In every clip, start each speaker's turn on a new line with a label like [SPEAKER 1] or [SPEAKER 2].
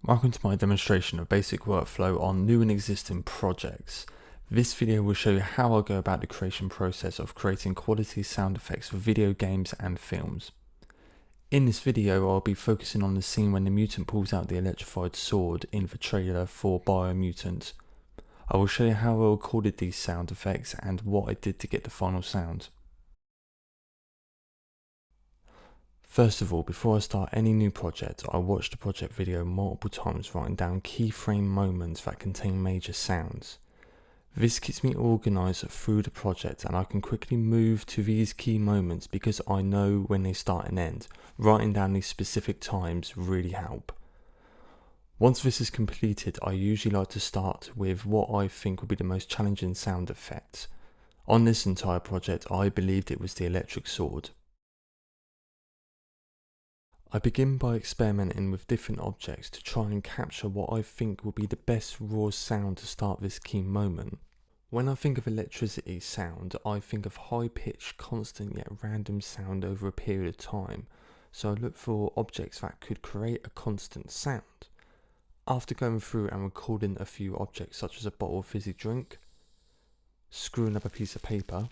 [SPEAKER 1] Welcome to my demonstration of basic workflow on new and existing projects. This video will show you how I go about the creation process of creating quality sound effects for video games and films. In this video I'll be focusing on the scene when the mutant pulls out the electrified sword in the trailer for Biomutant. I will show you how I recorded these sound effects and what I did to get the final sound. First of all, before I start any new project, I watch the project video multiple times, writing down keyframe moments that contain major sounds. This keeps me organised through the project and I can quickly move to these key moments because I know when they start and end. Writing down these specific times really help. Once this is completed, I usually like to start with what I think will be the most challenging sound effect. On this entire project, I believed it was the electric sword. I begin by experimenting with different objects to try and capture what I think will be the best raw sound to start this key moment. When I think of electricity sound, I think of high-pitched, constant yet random sound over a period of time, so I look for objects that could create a constant sound. After going through and recording a few objects such as a bottle of fizzy drink, screwing up a piece of paper,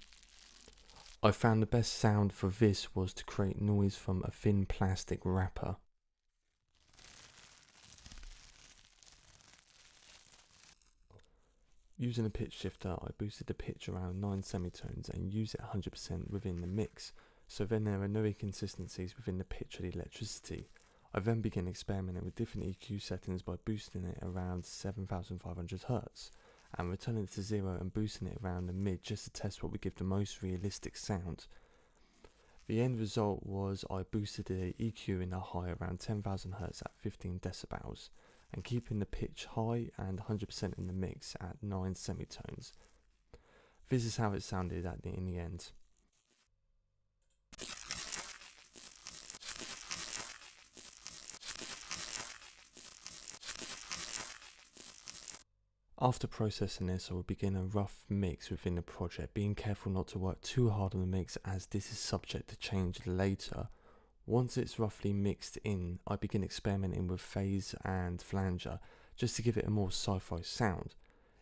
[SPEAKER 1] I found the best sound for this was to create noise from a thin plastic wrapper. Using a pitch shifter, I boosted the pitch around 9 semitones and used it 100% within the mix, so then there are no inconsistencies within the pitch or the electricity. I then began experimenting with different EQ settings by boosting it around 7500 Hz. And returning it to 0 and boosting it around the mid just to test what would give the most realistic sound. The end result was I boosted the EQ in the high around 10,000 Hz at 15 decibels and keeping the pitch high and 100% in the mix at 9 semitones. This is how it sounded in the end. After processing this, I will begin a rough mix within the project, being careful not to work too hard on the mix as this is subject to change later. Once it's roughly mixed in, I begin experimenting with phase and flanger just to give it a more sci-fi sound.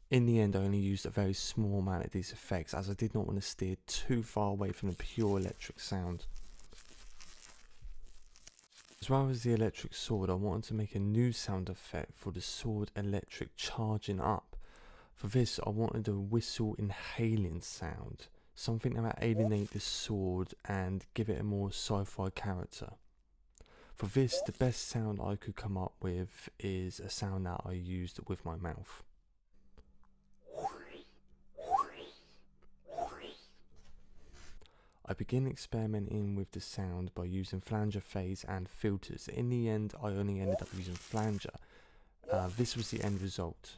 [SPEAKER 1] In the end, I only used a very small amount of these effects as I did not want to steer too far away from the pure electric sound. As well as the electric sword, I wanted to make a new sound effect for the sword electric charging up. For this, I wanted a whistle inhaling sound, something that would alienate the sword and give it a more sci-fi character. For this, the best sound I could come up with is a sound that I used with my mouth. I begin experimenting with the sound by using flanger, phase and filters. In the end, I only ended up using flanger. This was the end result.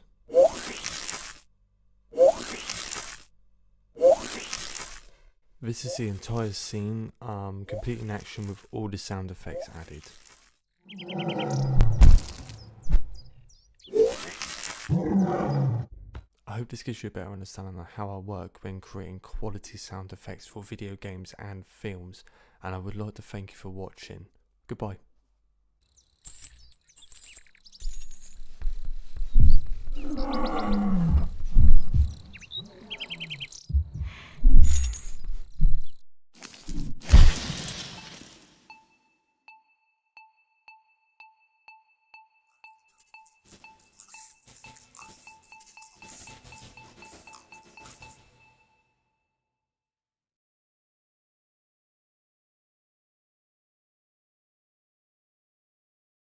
[SPEAKER 1] This is the entire scene, complete in action with all the sound effects added. I hope this gives you a better understanding of how I work when creating quality sound effects for video games and films, and I would like to thank you for watching. Goodbye.